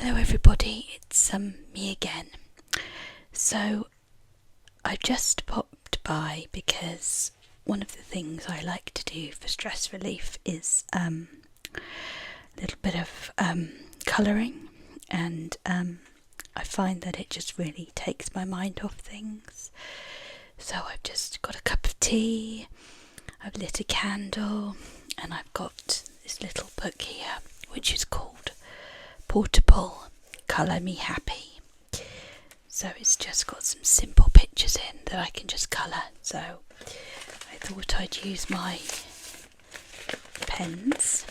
Hello everybody, it's me again. So I've just popped by because one of the things I like to do for stress relief is a little bit of colouring, and I find that it just really takes my mind off things. So I've just got a cup of tea, I've lit a candle, and I've got this little book here which is called Portable Colour Me Happy. So it's just got some simple pictures in that I can just colour. So I thought I'd use my pens,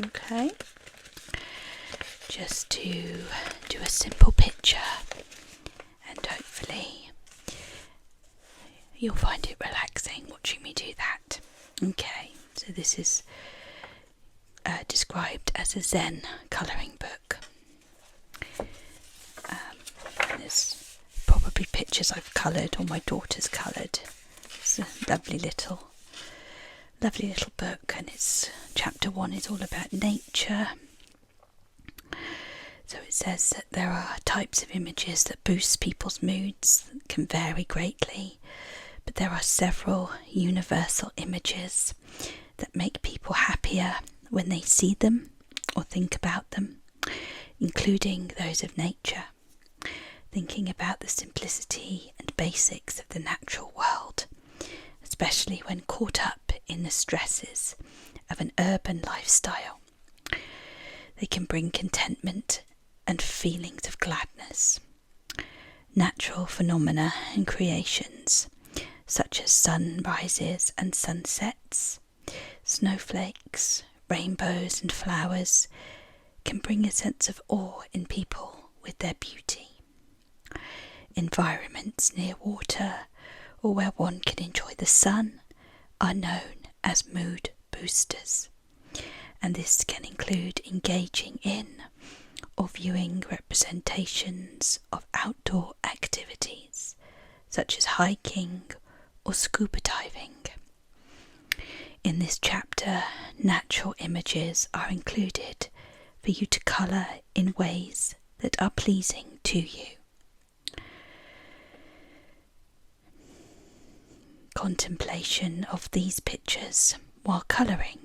okay, just to do a simple picture, and hopefully you'll find it relaxing watching me do that. Okay, so this is described as a Zen colouring book. There's probably pictures I've coloured or my daughter's coloured. It's a lovely little book, and it's chapter 1 is all about nature. So it says that there are types of images that boost people's moods that can vary greatly, but there are several universal images that make people happier when they see them or think about them, including those of nature. Thinking about the simplicity and basics of the natural world, especially when caught up in the stresses of an urban lifestyle. They can bring contentment and feelings of gladness. Natural phenomena and creations, such as sunrises and sunsets, snowflakes, rainbows and flowers, can bring a sense of awe in people with their beauty. Environments near water or where one can enjoy the sun are known as mood boosters, and this can include engaging in or viewing representations of outdoor activities such as hiking or scuba diving. In this chapter, natural images are included for you to colour in ways that are pleasing to you. Contemplation of these pictures while colouring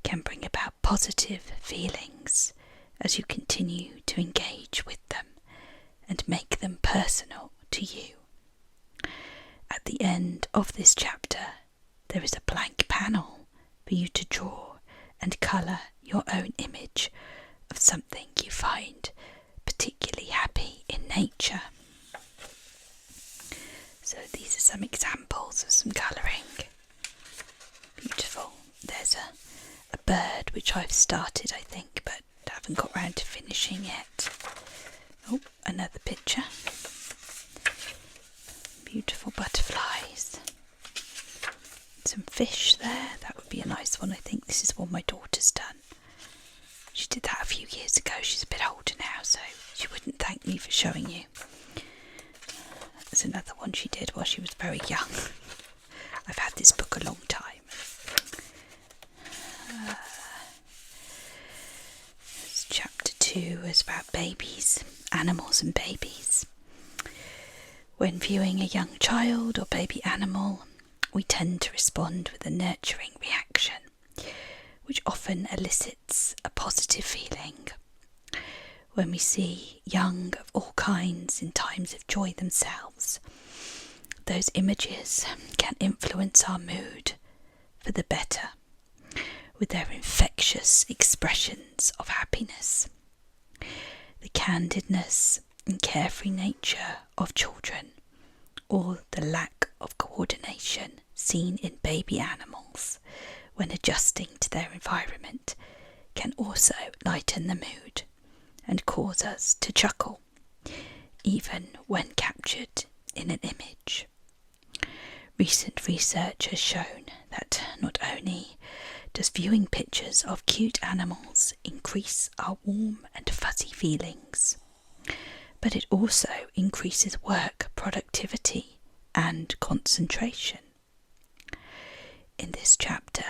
can bring about positive feelings as you continue to engage with them and make them personal to you. At the end of this chapter, there is a blank panel for you to draw and colour your own image of something you find particularly happy in nature. So these are some examples of some colouring. Beautiful. There's a bird which I've started, I think, but haven't got round to finishing yet. Oh, another picture. Beautiful butterflies. Some fish there. That would be a nice one. I think this is one my daughter's done. She did that a few years ago. She's a bit older now, so she wouldn't thank me for showing you. There's another one she did while she was very young. I've had this book a long time. Chapter 2 is about babies, animals and babies. When viewing a young child or baby animal, we tend to respond with a nurturing reaction, which often elicits a positive feeling. When we see young of all kinds in times of joy themselves, those images can influence our mood for the better, with their infectious expressions of happiness. The candidness and carefree nature of children, or the lack of coordination seen in baby animals when adjusting to their environment, can also lighten the mood and cause us to chuckle, even when captured in an image. Recent research has shown that not only does viewing pictures of cute animals increase our warm and fuzzy feelings, but it also increases work productivity and concentration. In this chapter,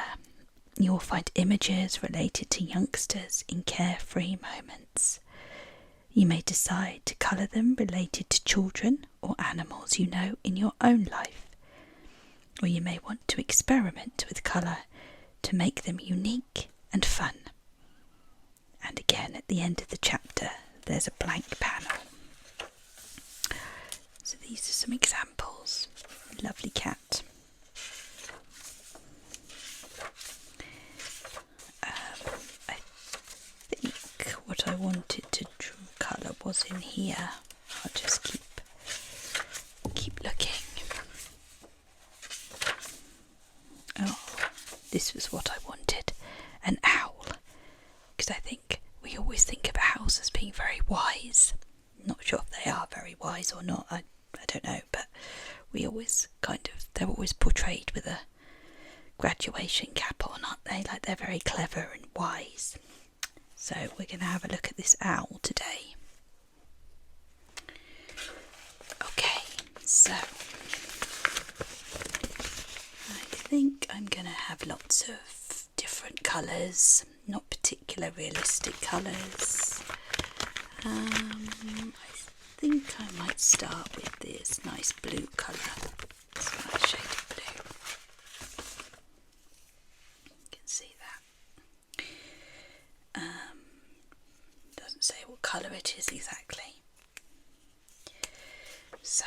you will find images related to youngsters in carefree moments, You may decide to colour them related to children or animals you know in your own life, or you may want to experiment with colour to make them unique and fun. And again, at the end of the chapter, there's a blank panel. So these are some examples. Lovely cat. I think what I wanted to colour was in here. I'll just keep looking. Oh, this was what I wanted. An owl. Because I think we always think of owls as being very wise. Not sure if they are very wise or not. I don't know, but we always they're always portrayed with a graduation cap on, aren't they? Like they're very clever and wise. So we're going to have a look at this owl today. Okay, so I think I'm going to have lots of different colours, not particular realistic colours. I think I might start with this nice blue colour. It's a nice shade of blue. You can see that. Doesn't say what colour it is exactly. So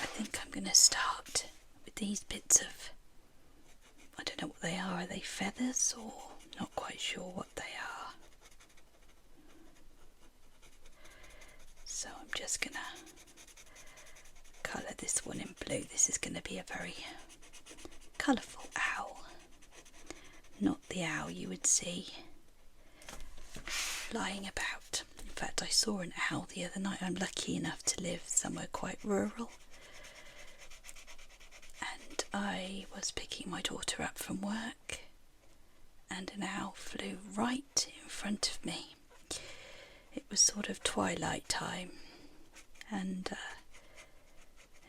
I think I'm going to start with these bits of, I don't know what they are. Are they feathers or not quite sure what they are? So I'm just going to colour this one in blue. This is going to be a very colourful owl. Not the owl you would see flying about. In fact, I saw an owl the other night. I'm lucky enough to live somewhere quite rural. And I was picking my daughter up from work and an owl flew right in front of me. It was sort of twilight time and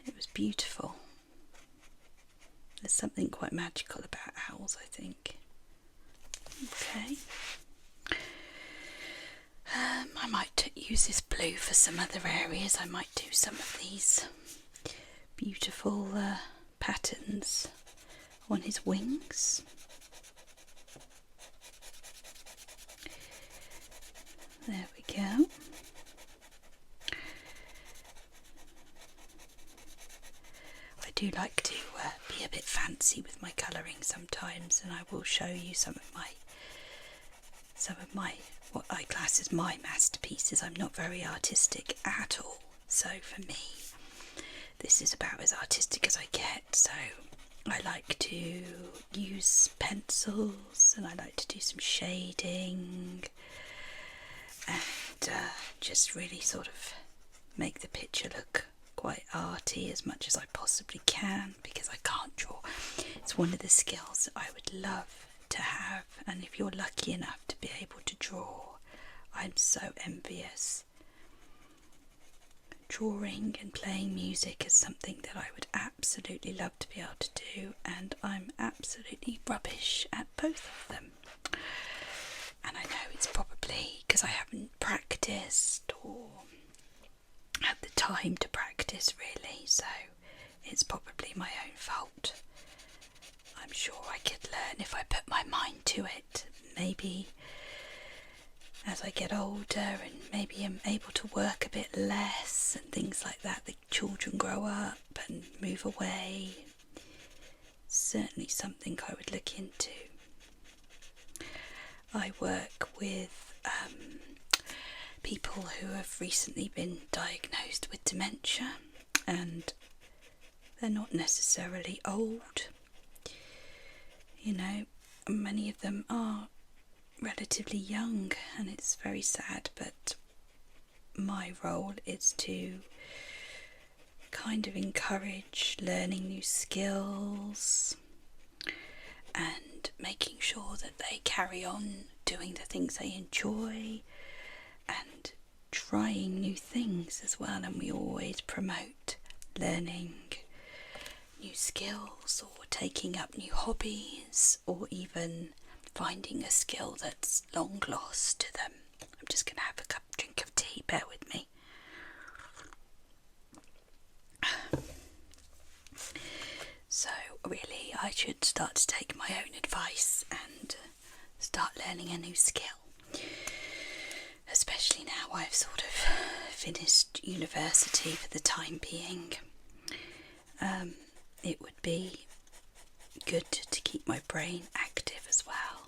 it was beautiful. There's something quite magical about owls, I think. Okay. I might use this blue for some other areas. I might do some of these beautiful patterns on his wings. There we go. I do like to be a bit fancy with my colouring sometimes, and I will show you some of my what I class as my masterpieces. I'm not very artistic at all, so for me this is about as artistic as I get. So I like to use pencils and I like to do some shading and just really sort of make the picture look quite arty as much as I possibly can, because I can't draw. It's one of the skills that I would love to have, and if you're lucky enough to be able to draw, I'm so envious. Drawing and playing music is something that I would absolutely love to be able to do, and I'm absolutely rubbish at both of them. And I know it's probably because I haven't practiced or had the time to practice really, so it's probably my own fault. I'm sure I could learn if I put my mind to it. Maybe as I get older and maybe I'm able to work a bit less and things like that, the children grow up and move away. Certainly something I would look into. I work with people who have recently been diagnosed with dementia, and they're not necessarily old. You know, many of them are relatively young, and it's very sad, but my role is to kind of encourage learning new skills and making sure that they carry on doing the things they enjoy and trying new things as well. And we always promote learning new skills or taking up new hobbies or even finding a skill that's long lost to them. I'm just going to have a drink of tea bear with me. So really I should start to take my own advice and start learning a new skill. Especially now I've sort of finished university for the time being. It would be good to keep my brain active as well,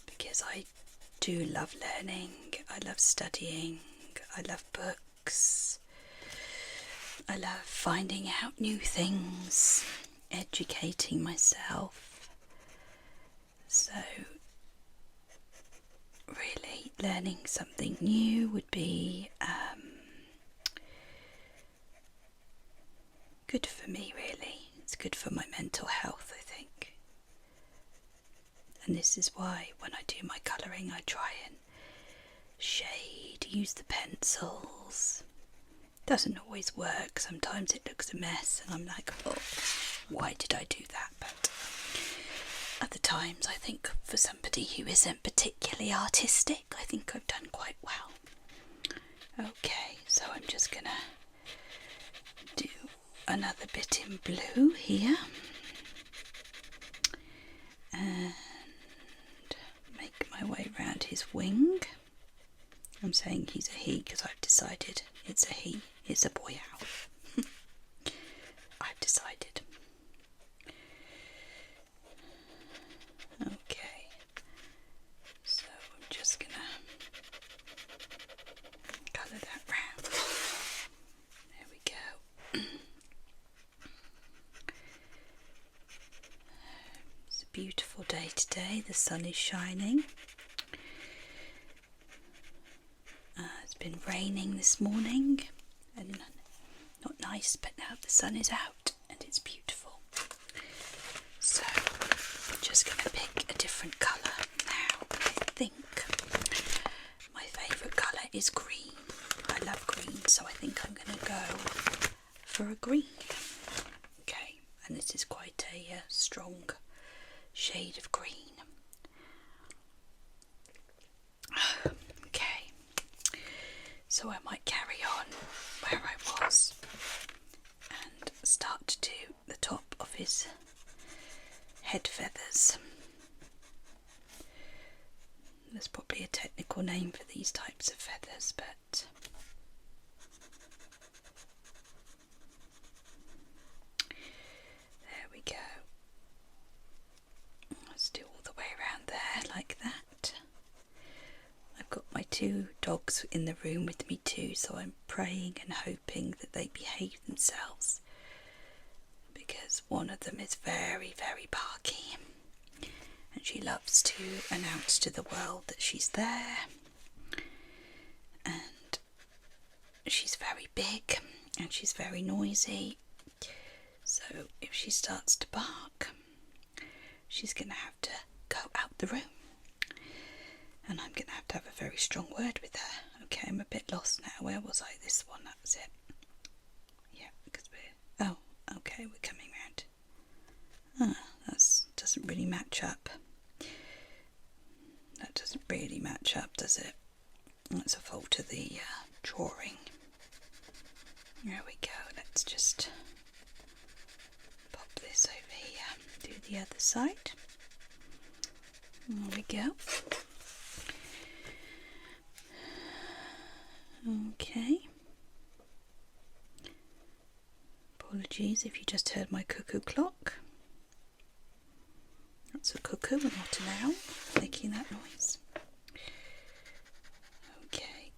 because I do love learning, I love studying, I love books, I love finding out new things, educating myself. So really learning something new would be good for me, really. It's good for my mental health, I think. And this is why when I do my colouring I try and shade, use the pencils. Doesn't always work, sometimes it looks a mess and I'm like, oh, why did I do that? But other times I think for somebody who isn't particularly artistic, I think I've done quite well. Okay, so I'm just gonna do another bit in blue here and make my way round his wing. I'm saying he's a he because I've decided it's a he, it's a boy owl. I've decided. Okay, so I'm just gonna colour that round. There we go. It's a beautiful day today, the sun is shining. It's been raining this morning and not nice, but now the sun is out and it's beautiful. So I'm just going to pick a different colour now. I think my favourite colour is green. I love green, so I think I'm going to go for a green. Okay, and this is quite a strong shade of green. Okay, so I might carry on where I was and start to do the top of his head feathers. There's probably a technical name for these types of feathers, but there we go. Let's do all the way around there like that. I've got my two dogs in the room with me too, so I'm praying and hoping that they behave themselves, because one of them is very, very barky and she loves to announce to the world that she's there, and she's very big and she's very noisy, so if she starts to bark she's going to have to go out the room and I'm going to have a very strong word with her. Okay, I'm a bit lost now. Where was I? This one, that was it. Yeah, because we're... Oh, okay, we're coming round. Ah, that doesn't really match up. That doesn't really match up, does it? That's a fault of the drawing. There we go. Let's just pop this over here. Do the other side. There we go. Okay. Apologies if you just heard my cuckoo clock. That's a cuckoo and not an owl making that noise. Okay.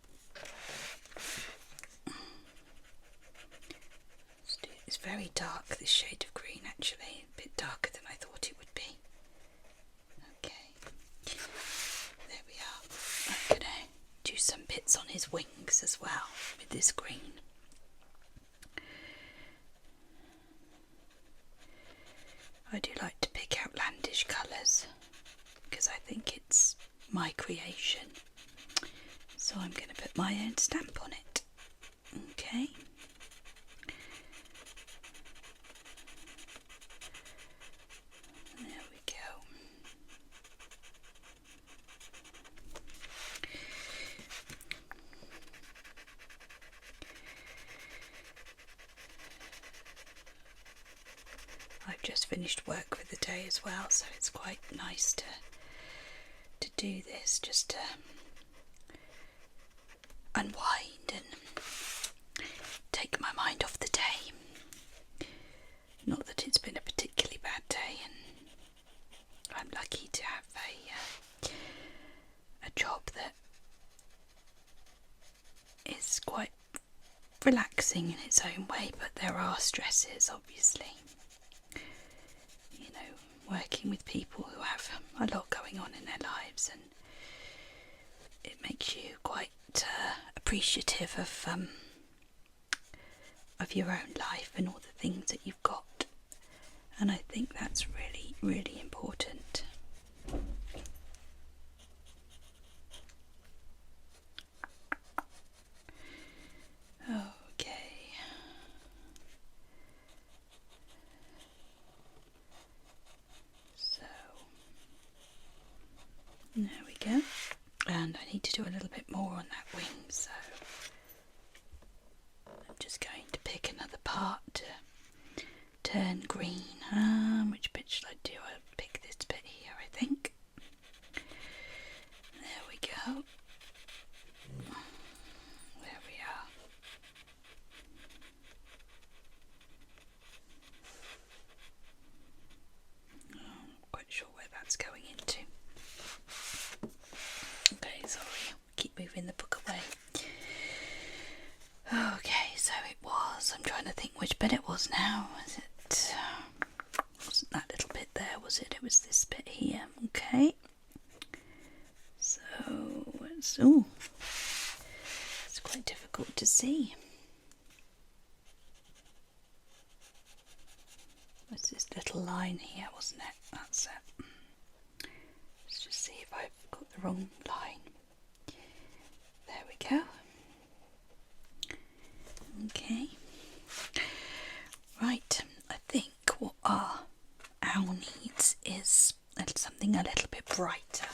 It's very dark, this shade of green, actually. A bit darker than I thought it would be. Okay. There we are. I'm going to do some bits on his wings as well with this green. I do like to pick outlandish colours because I think it's my creation. So I'm going to put my own stamp on it. Okay. There we go. finished work for the day as well, so it's quite nice to do this, just to unwind and take my mind off the day. Not that it's been a particularly bad day, and I'm lucky to have a job that is quite relaxing in its own way, but there are stresses, obviously. You know, working with people who have a lot going on in their lives, and it makes you quite appreciative of your own life and all the things that you've got, and I think that's really, really important. Okay. So there we go. And I need to do a little bit more on that wing, so I'm just going to pick another part to turn green. Which bit should I do? I'll pick this bit here, I think. There we go. There we are. Oh, I'm not quite sure where that's going into. Okay, sorry, keep moving the book away. Okay, so it was, I'm trying to think which bit it was now. Was it, wasn't that little bit there, was it? It was this bit here, okay. So, it's quite difficult to see. It's this little line here, wasn't it? That's it. Let's just see if I've got the wrong line. There we go. Okay. Right, I think what our owl needs is something a little bit brighter.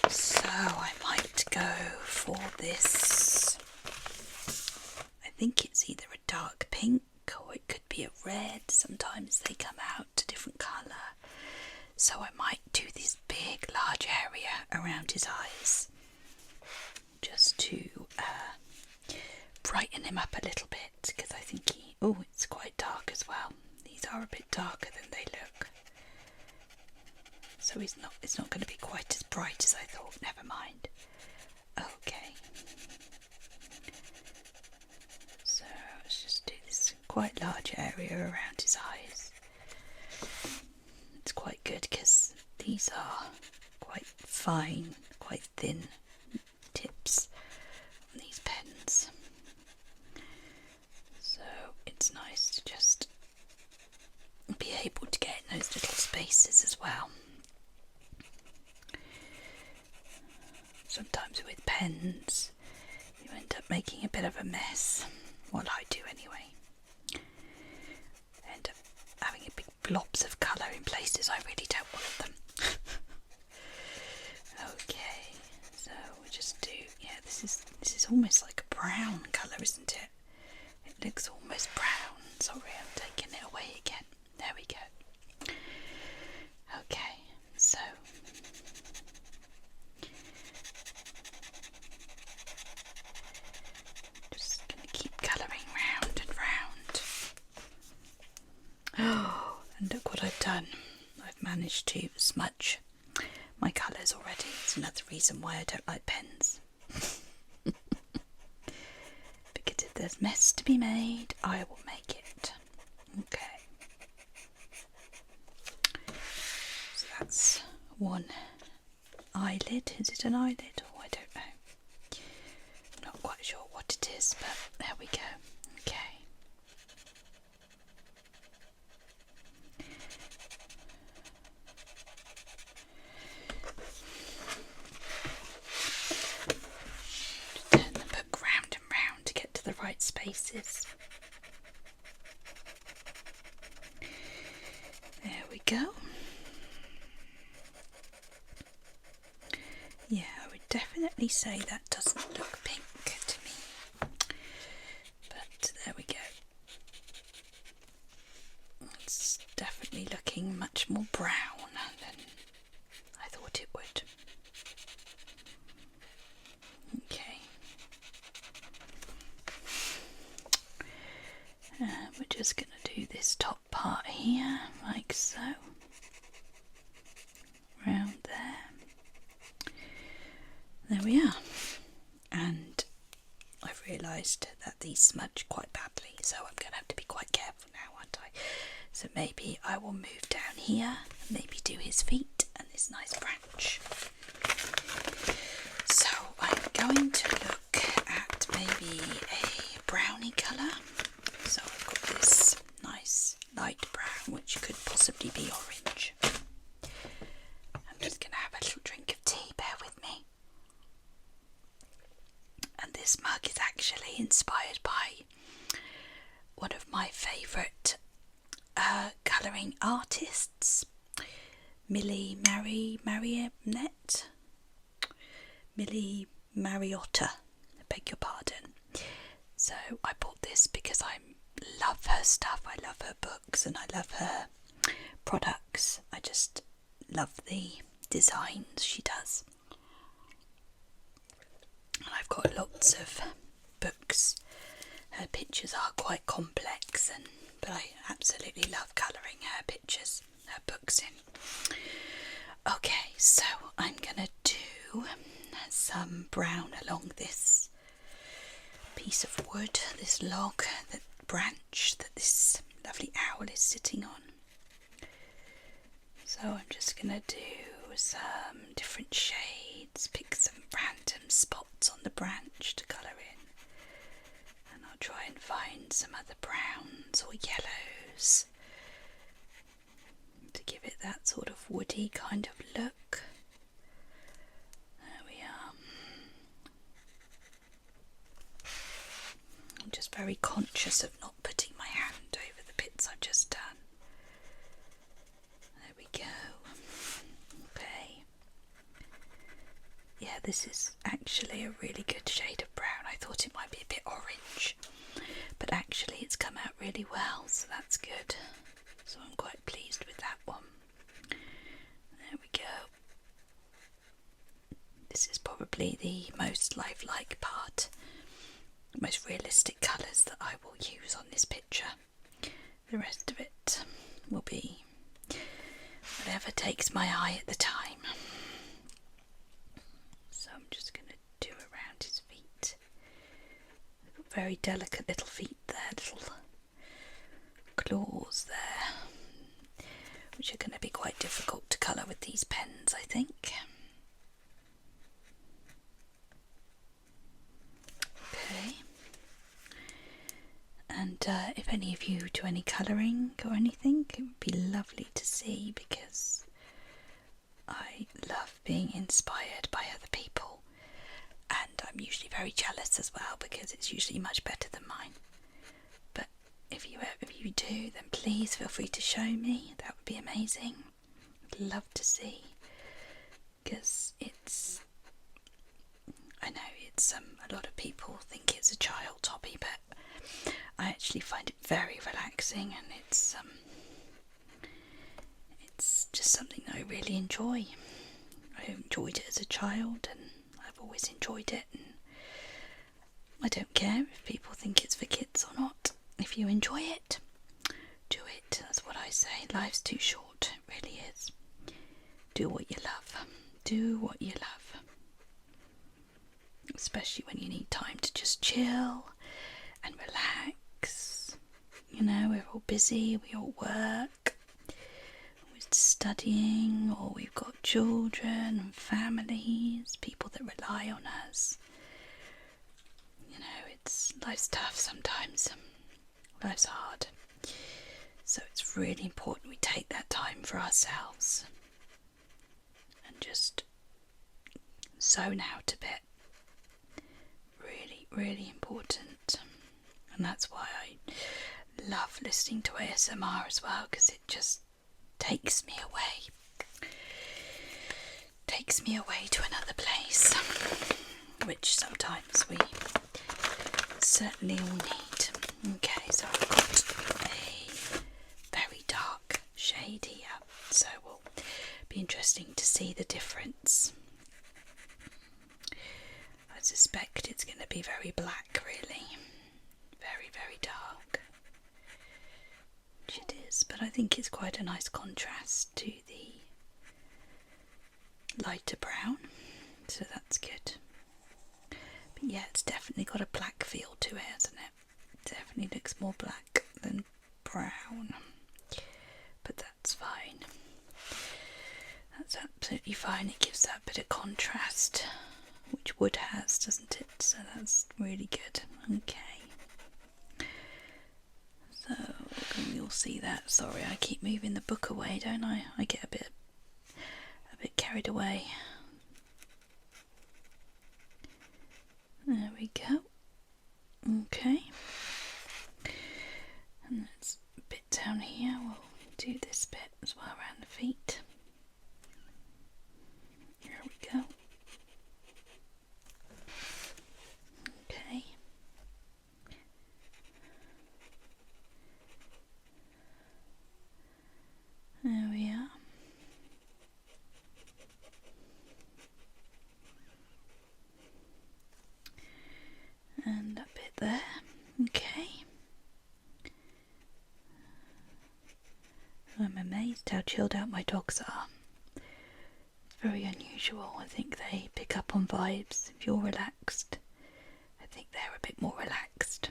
So I might go for this. I think it's either a dark pink or it could be a red. Sometimes they come out a different colour. So I might do this big, large area around his eyes, just to brighten him up a little bit, because I think it's quite dark as well. These are a bit darker than they look. So it's not going to be quite as bright as I thought. Never mind. Okay. So let's just do this quite large area around his eyes. It's quite good because these are quite fine, quite thin tips on these pens. So it's nice to just be able to get in those little spaces as well. Sometimes with pens you end up making a bit of a mess. Well, I do anyway. I end up having a big blobs of colour in places I really don't want them. Okay, so we just do, this is almost like a brown colour, isn't it? It looks almost brown. Sorry, I'm taking it away again. There we go. Okay, so just going to keep colouring round and round. Oh, and look what I've done. I've managed to smudge my colours already. It's another reason why I don't like pens. Because if there's mess to be made, I will make it. Okay. So that's one eyelid. Is it an eyelid? Oh, I don't know. I'm not quite sure what it is, but there we go. Okay. Turn the book round and round to get to the right spaces. There we go. Yeah, I would definitely say that doesn't look pink to me. brown than I thought it would. Okay. We're just going to do this top part here, like so. Round there. There we are. And I've realised that these smudge quite badly, so I'm going to have to be quite careful now, aren't I? So maybe I will move down here, maybe do his feet and this nice branch. So I'm going to look at maybe a browny colour. So I've got this nice light brown, which could possibly be orange. I'm just going to have a little drink of tea, bear with me. And this mug is actually inspired by one of my favourite colouring artists, Millie Marionette. Millie Mariotta, I beg your pardon. So I bought this because I love her stuff, I love her books and I love her products. I just love the designs she does. And I've got lots of books. Her pictures are quite complex, but I absolutely love colouring her pictures, her books in. Okay, so I'm gonna do some brown along this piece of wood, this log, that branch that this lovely owl is sitting on. So I'm just gonna do some different shades, pick some random spots on the branch to colour in, and I'll try and find some other browns or yellows to give it that sort of woody kind of look. There we are. I'm just very conscious of not putting my hand over the bits I've just done. There we go. Okay. Yeah, this is actually a really good shade of brown. I thought it might be a bit orange, but actually it's come out really well, so that's good. So I'm quite pleased with that one. There we go. This is probably the most lifelike part, most realistic colours that I will use on this picture. The rest of it will be whatever takes my eye at the time. So I'm just going to do around his feet. Very delicate little feet there, little claws there, which are going to be quite difficult to colour with these pens, I think. Okay. And if any of you do any colouring or anything, it would be lovely to see, because I love being inspired by other people, and I'm usually very jealous as well because it's usually much better than mine. But if you do, then please feel free to show me. That would be amazing. I'd love to see, because I know it's a lot of people think it's a child's hobby, but I actually find it very relaxing, and it's just something that I really enjoy. I enjoyed it as a child, and I've always enjoyed it, and I don't care if people think it's for kids or not. If you enjoy it, do it. That's what I say. Life's too short, it really is. Do what you love. Do what you love. Especially when you need time to just chill and relax. You know, we're all busy, we all work, we're studying, or we've got children and families, people that rely on us. You know, life's tough sometimes. Life's hard. So it's really important we take that time for ourselves and just zone out a bit. Really, really important. And that's why I love listening to ASMR as well, because it just takes me away. Takes me away to another place, which sometimes we certainly all need. Okay, so I've got a very dark shade here, so we'll interesting to see the difference. I suspect it's going to be very black, really. Very, very dark. Which it is, but I think it's quite a nice contrast to the lighter brown, so that's good. But yeah, it's definitely got a black feel to it, hasn't it? It definitely looks more black than brown, but that's fine. That's absolutely fine. It gives that bit of contrast, which wood has, doesn't it? So that's really good. Okay. So you'll see that. Sorry, I keep moving the book away, don't I? I get a bit carried away. There we go. Okay. And there's a bit down here. We'll do this bit as well around the feet. Here we go. Okay. There we are. And a bit there. Okay. I'm amazed how chilled out my dogs are. It's very unusual. I think they pick up on vibes. If you're relaxed, I think they're a bit more relaxed.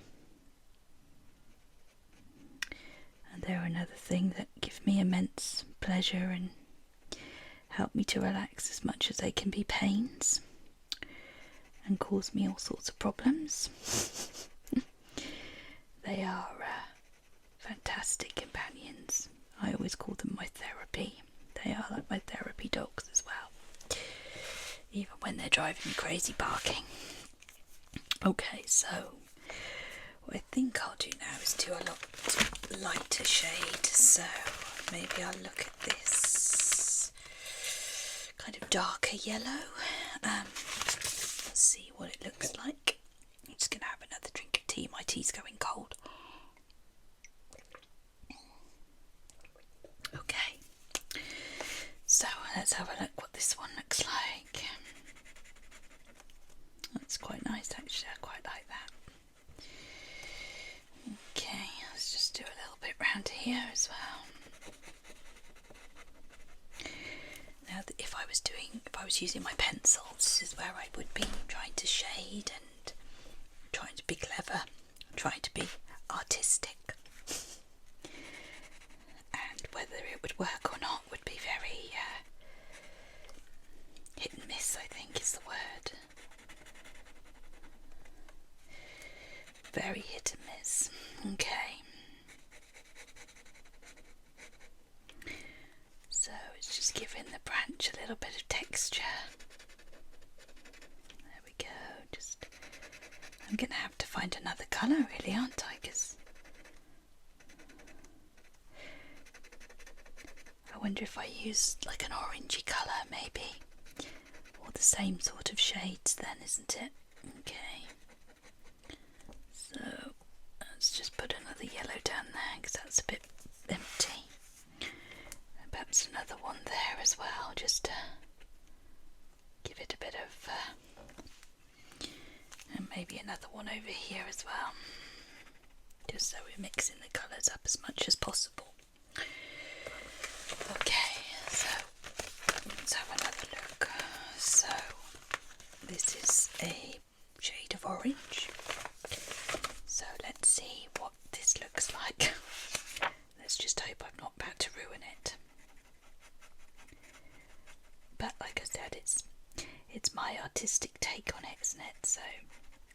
And they're another thing that give me immense pleasure and help me to relax as much as they can be pains and cause me all sorts of problems. They are fantastic companions. I always call them my therapy. They are like my therapy dogs as well, even when they're driving me crazy barking. Okay, so what I think I'll do now is do a lot lighter shade. So maybe I'll look at this kind of darker yellow. Let's see what it looks like. I'm just going to have another drink of tea. My tea's going cold. Okay, so let's have a look what this one looks like. That's quite nice actually, I quite like that. Okay, let's just do a little bit round here as well. Now if I was using my pencils, this is where I would be trying to shade and trying to be clever, trying to be artistic. And whether it would work or not would be very hit and miss, I think is the word. Very hit and miss. Okay. So it's just giving the branch a little bit of texture. There we go. I'm going to have to find another colour really, aren't I? 'Cause I wonder if I used like an orangey colour maybe, or the same sort of shades then, isn't it? Okay, so let's just put another yellow down there because that's a bit empty, and perhaps another one there as well, just to give it a bit of and maybe another one over here as well, just so we're mixing the colours up as much as possible. Okay, so let's have another look. So this is a shade of orange. So let's see what this looks like. Let's just hope I'm not about to ruin it. But like I said, it's my artistic take on it, isn't it? So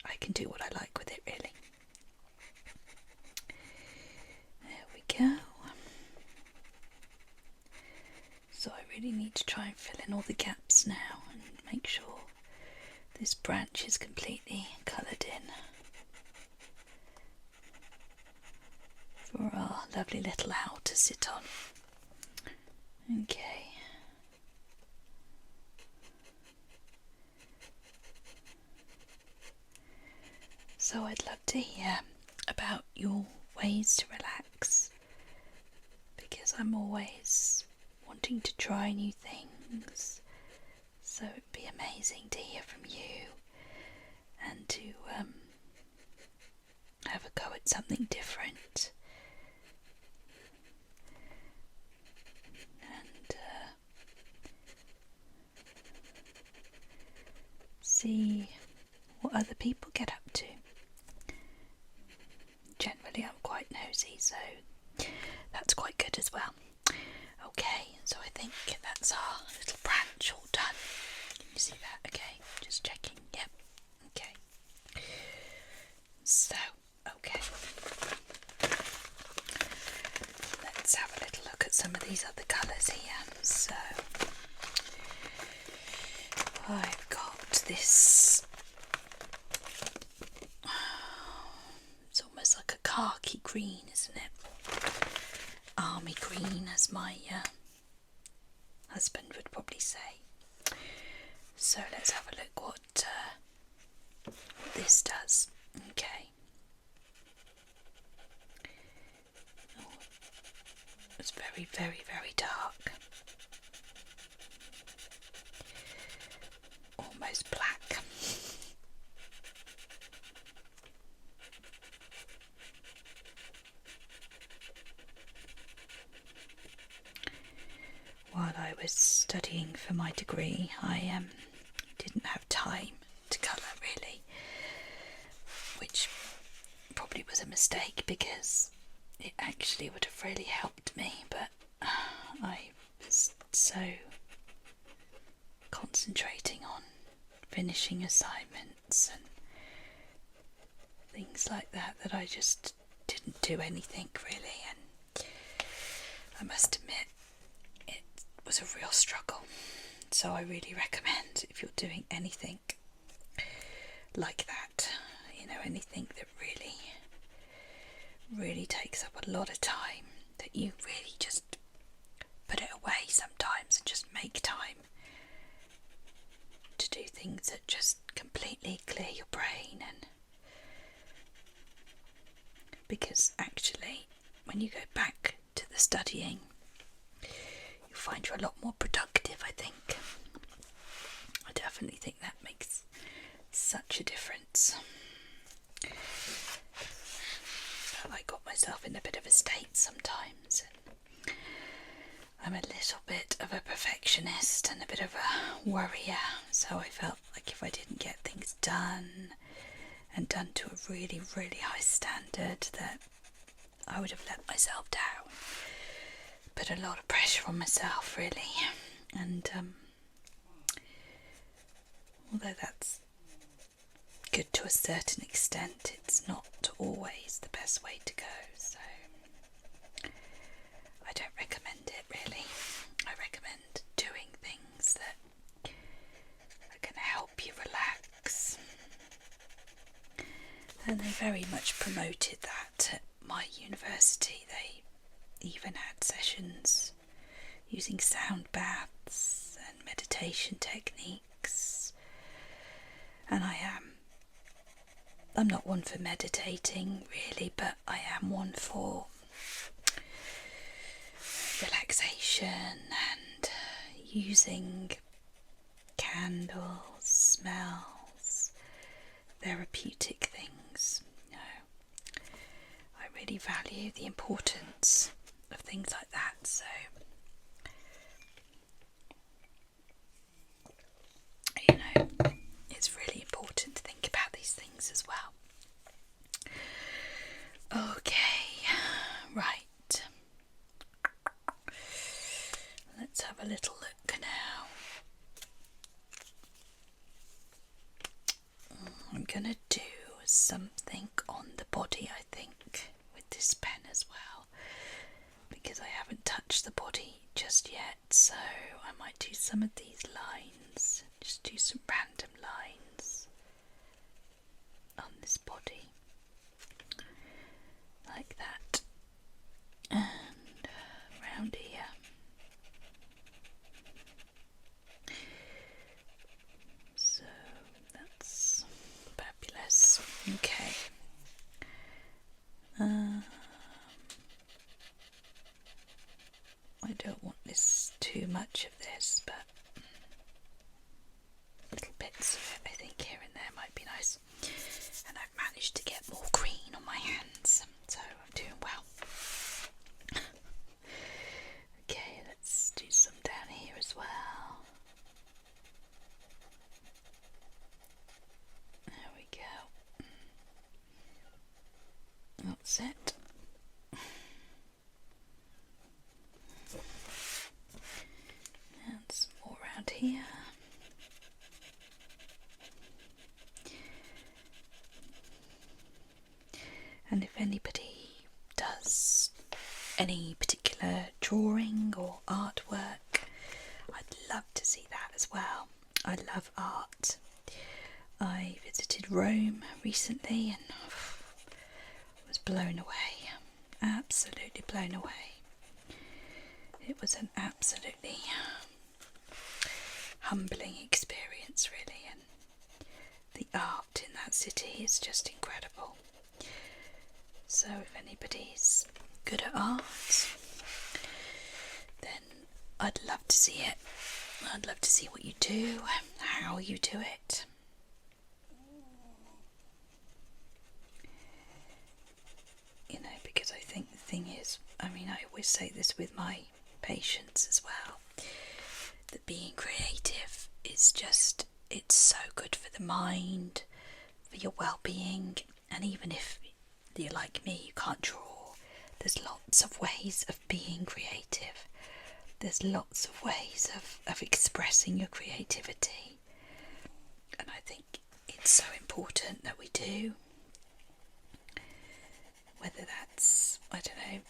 I can do what I like with it, really. There we go. So I really need to try and fill in all the gaps now and make sure this branch is completely coloured in for our lovely little owl to sit on. Okay. So I'd love to hear about your ways to relax, because I'm always wanting to try new things things. So it'd be amazing to hear from you and to have a go at something different. And see what other people get up to. Generally I'm quite nosy, so that's quite good as well. Okay, so I think that's our little branch all done. Can you see that? Okay, just checking. Yep. Okay. So, okay. Let's have a little look at some of these other colours here. So, I've got this. It's almost like a khaki green, isn't it? Army green, as my husband would probably say. So let's have a look what this does. Okay. Oh, it's very, very, very dark. Almost black. While I was studying for my degree, I didn't have time to colour really, which probably was a mistake because it actually would have really helped me, but I was so concentrating on finishing assignments and things like that that I just didn't do anything really, and I must admit it was a real struggle. So I really recommend, if you're doing anything like that, you know, anything that really takes up a lot of time, that you really just put it away sometimes and just make time to do things that just completely clear your brain. And because actually when you go back to the studying, you'll find you're a lot more productive, I think. I definitely think that makes such a difference. I got myself in a bit of a state sometimes. I'm a little bit of a perfectionist and a bit of a worrier, so I felt like if I didn't get things done and done to a really, really high standard, that I would have let myself down. Put a lot of pressure on myself, really. And although that's good to a certain extent, it's not always the best way to go, so I don't recommend it really. I recommend doing things that are going to help you relax, and they very much promoted that at my university. They even had sessions using sound baths and meditation techniques, and I'm not one for meditating really, but I am one for relaxation and using candles, smells, therapeutic things. You know, I really value the importance of things like that, so you know, it's really important to think about these things as well. Okay, right. Let's have a little look now. I'm gonna do something on the body, I think, with this pen as well, because I haven't touched the body just yet, so I might do some of these lines, just do some random lines on this body, like that, and around here. So that's fabulous. Okay. I don't want this too much of this, but managed to get more green on my hands, so I'm doing well. Okay, let's do some down here as well. There we go. That's it. And some more around here. And if anybody does any particular drawing or artwork, I'd love to see that as well. I love art. I visited Rome recently and was blown away. Absolutely blown away. It was an absolutely humbling experience, really, and the art in that city is just incredible. So if anybody's good at art, then I'd love to see it. I'd love to see what you do, how you do it. You know, because I think the thing is, I mean, I always say this with my patients as well, that being creative is just, it's so good for the mind, for your well-being, and even if you're like me, you can't draw, there's lots of ways of being creative. There's lots of ways of expressing your creativity, and I think it's so important that we do, whether that's, I don't know,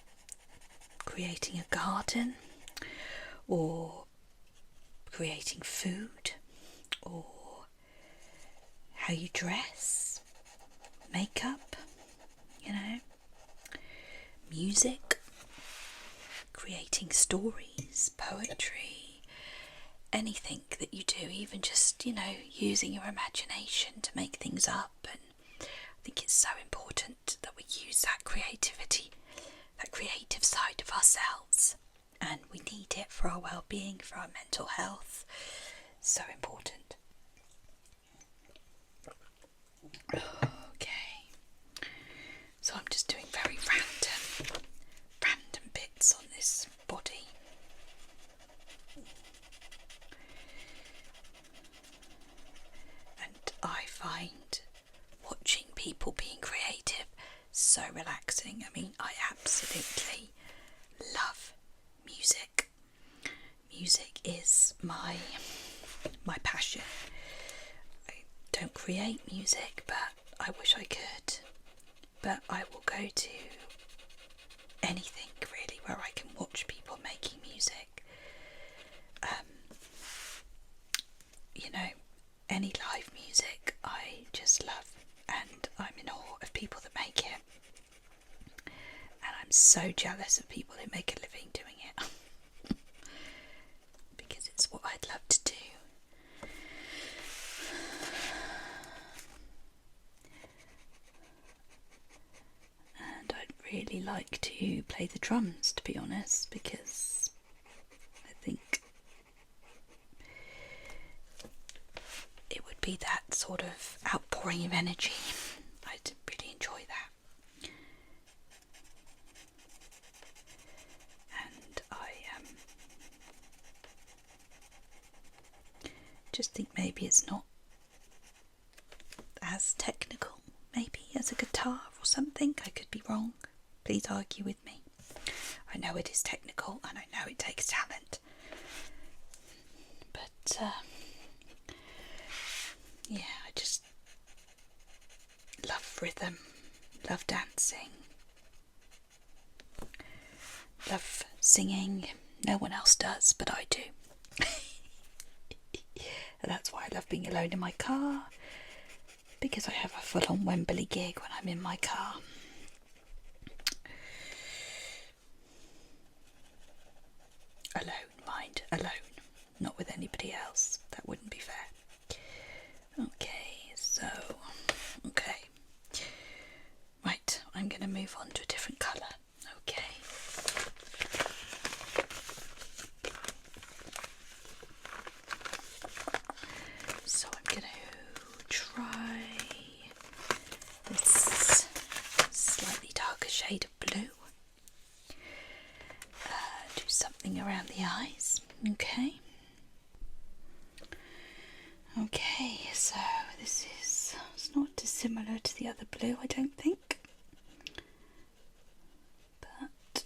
creating a garden, or creating food, or how you dress, makeup, you know, music, creating stories, poetry, anything that you do, even just, you know, using your imagination to make things up. And I think it's so important that we use that creativity, that creative side of ourselves, and we need it for our well-being, for our mental health. So important. Okay, so I'm just doing very random bits on this body. And I find watching people being creative so relaxing. I mean, I absolutely love music. Music is my passion. I don't create music, but I wish I could. But I will go to anything really where I can watch people making music. You know, any live music I just love, and I'm in awe of people that make it. And I'm so jealous of people who make a living doing it because it's what I'd love to do. And I'd really like to play the drums, to be honest, because I think it would be that sort of outpouring of energy. I'd really enjoy that. And I just think maybe it's not as technical, maybe, as a guitar or something. I could be wrong. Please argue with me. I know it is technical and I know it takes talent. But yeah, I just love rhythm, love dancing, love singing. No one else does, but I do. That's why I love being alone in my car, because I have a full-on Wembley gig when I'm in my car. Alone, mind, alone, not with anybody else. That wouldn't be fair. Okay. Right, I'm going to move on to a different colour. Okay. So I'm going to try this eyes. Okay. Okay, so this is, it's not dissimilar to the other blue, I don't think. But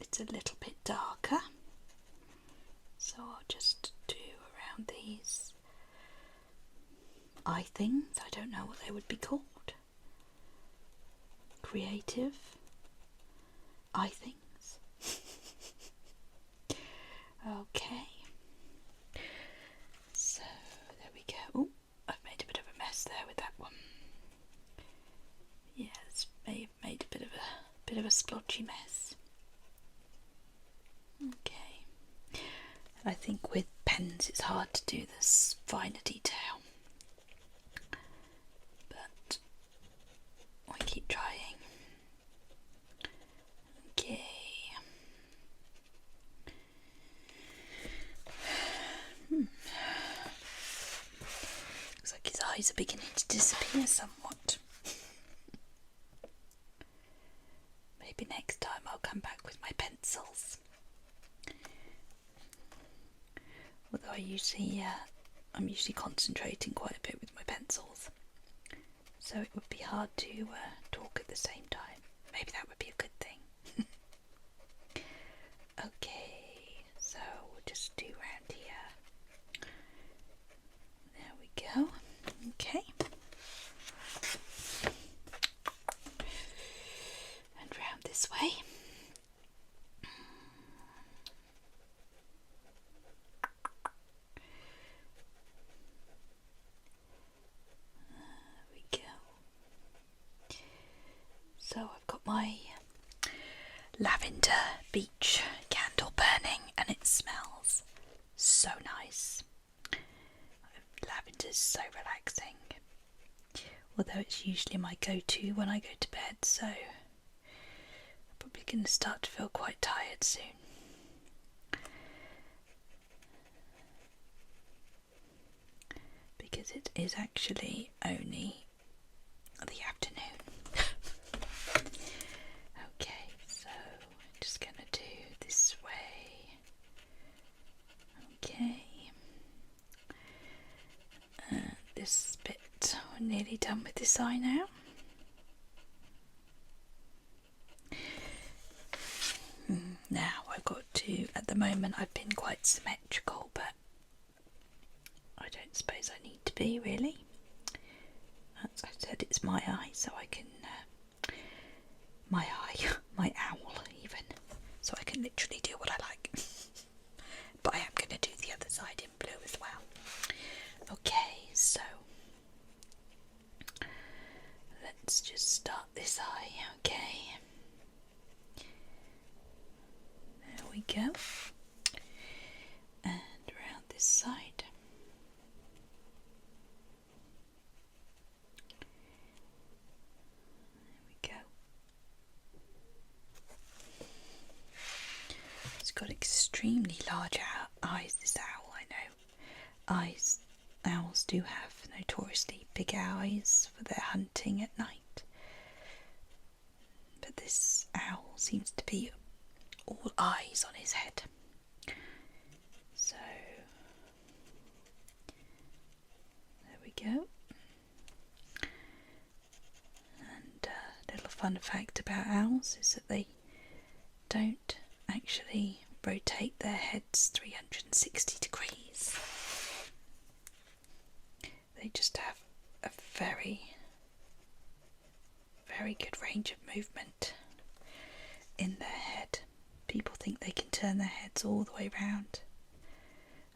it's a little bit darker. So I'll just do around these eye things. I don't know what they would be called. Creative eye things. Okay. So there we go. Oh, I've made a bit of a mess there with that one. Yeah, this may have made a bit of a splotchy mess. Okay. I think with pens it's hard to do this finer detail, but I keep trying. Okay. Looks like his eyes are beginning to disappear somewhat. Maybe next time I'll come back with my pencils. Although I'm usually concentrating quite a bit with my pencils, so it would be hard to talk at the same time. Maybe that would be a good thing. Okay, so we'll just do round here. There we go. Okay. And round this way. So I've got my lavender beach candle burning and it smells so nice. Lavender's so relaxing, although it's usually my go-to when I go to bed, so I'm probably going to start to feel quite tired soon. Because it is actually only the afternoon. Okay, so I'm just going to do this way. Okay. This bit, we're nearly done with this eye now. Now I've got to, at the moment I've been quite symmetrical, but I don't suppose I need to be really. As I said, it's my eye, so I can, my owl even, so I can literally do what I like. But I am going to do the other side in blue as well. Okay, so let's just start this eye, okay. There we go. And around this side. It's got extremely large eyes, this owl, I know. Owls do have notoriously big eyes for their hunting at night. But this owl seems to be all eyes on his head. So, there we go. And a little fun fact about owls is that they don't actually rotate their heads 360 degrees. They just have a very, very good range of movement in their head. People think they can turn their heads all the way round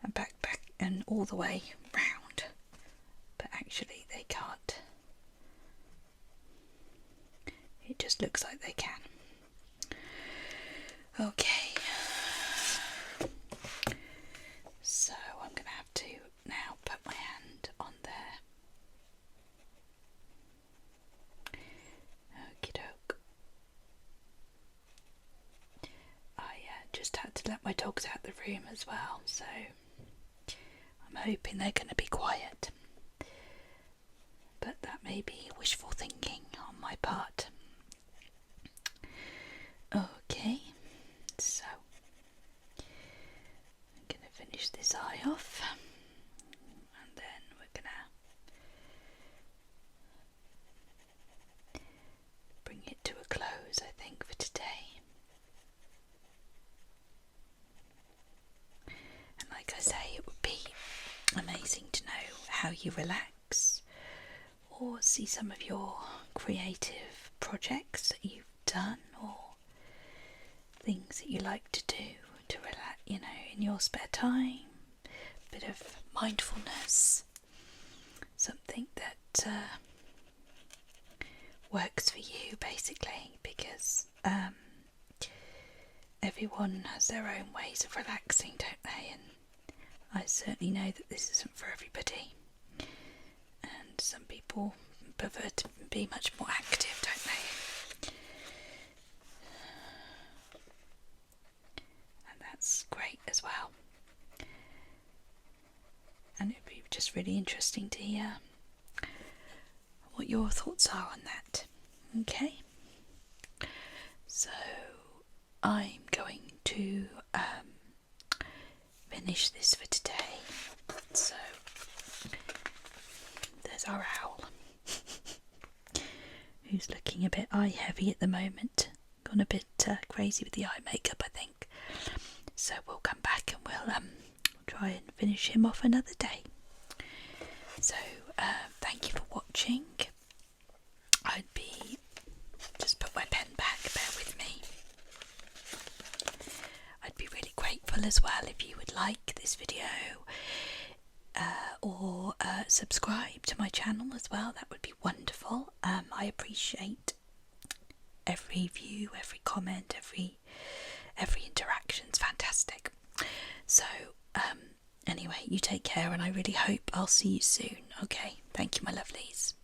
and back and all the way round, but actually they can't. It just looks like they can. Okay, so I'm going to have to now put my hand on there. Okie doke. I just had to let my dogs out the room as well, so I'm hoping they're going to be quiet. But that may be wishful thinking on my part. Okay. like I say, it would be amazing to know how you relax or see some of your creative projects that you've done or things that you like to do to relax, you know, in your spare time. A bit of mindfulness, something that works for you basically, because everyone has their own ways of relaxing, don't they? And I certainly know that this isn't for everybody, and some people prefer to be much more active, don't they? And that's great as well. And it'd be just really interesting to hear what your thoughts are on that. Okay, so I'm going to finish this for today. So there's our owl, who's looking a bit eye heavy at the moment, gone a bit crazy with the eye makeup, I think. So we'll come back and we'll try and finish him off another day. So thank you for watching. I'd be, just put my pen back, bear with me. I'd be really grateful as well if you would like this video or subscribe to my channel as well. That would be wonderful. I appreciate every view, every comment, every interaction's fantastic. So anyway, you take care, and I really hope I'll see you soon. Okay, thank you, my lovelies.